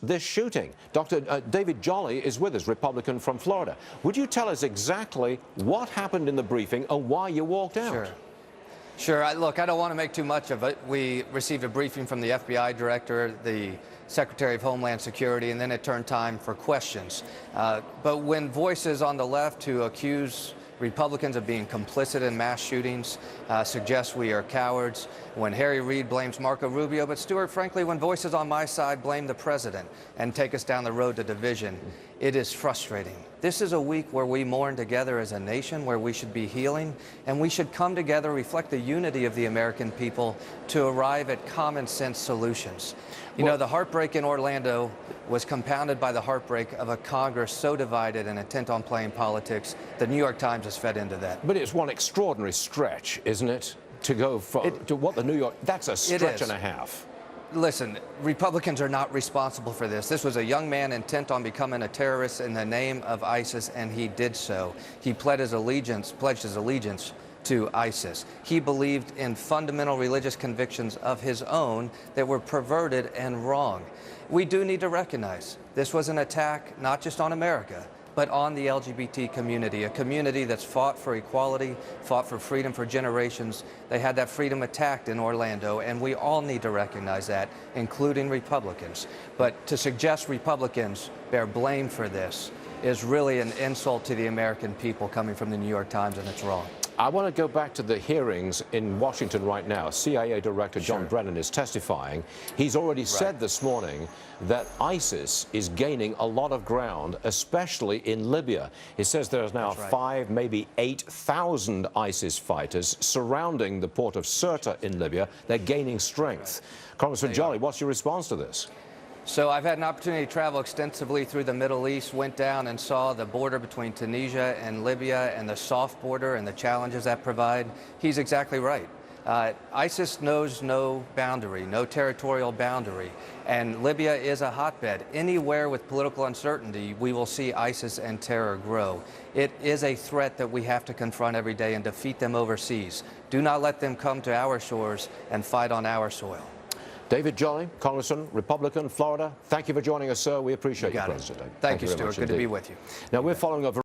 this shooting. Dr. David Jolly is with us, Republican from Florida. Would you tell us exactly what happened in the briefing and why you walked out? Sure. Look, I don't want to make too much of it. We received a briefing from the FBI director, the Secretary of Homeland Security, and then it turned time for questions. But when voices on the left who accuse Republicans of being complicit in mass shootings suggest we are cowards, when Harry Reid blames Marco Rubio, but Stuart, frankly, when voices on my side blame the president and take us down the road to division, it is frustrating. This is a week where we mourn together as a nation, where we should be healing, and we should come together, reflect the unity of the American people to arrive at common sense solutions. You know, the heartbreak in Orlando was compounded by the heartbreak of a Congress so divided and intent on playing politics. The New York Times has fed into that. But it's one extraordinary stretch, isn't it? To go to what the New York, that's a stretch and a half. Listen, Republicans are not responsible for this. This was a young man intent on becoming a terrorist in the name of ISIS, and he did so. He pledged his allegiance to ISIS. He believed in fundamental religious convictions of his own that were perverted and wrong. We do need to recognize this was an attack not just on America, but on the LGBT community, a community that's fought for equality, fought for freedom for generations. They had that freedom attacked in Orlando, and we all need to recognize that, including Republicans. But to suggest Republicans bear blame for this is really an insult to the American people coming from the New York Times, and it's wrong. I want to go back to the hearings in Washington right now. CIA Director John Brennan is testifying. He's already said this morning that ISIS is gaining a lot of ground, especially in Libya. He says there's now 5, maybe 8,000 ISIS fighters surrounding the port of Sirte in Libya. They're gaining strength. Congressman Jolly, what's your response to this? So I've had an opportunity to travel extensively through the Middle East, went down and saw the border between Tunisia and Libya and the soft border and the challenges that provide. He's exactly right. ISIS knows no boundary, no territorial boundary, and Libya is a hotbed. Anywhere with political uncertainty, we will see ISIS and terror grow. It is a threat that we have to confront every day and defeat them overseas. Do not let them come to our shores and fight on our soil. David Jolly, Congressman, Republican, Florida, thank you for joining us, sir. We appreciate your presence today. Thank you, Stuart. Good to be with you. Now, we're following a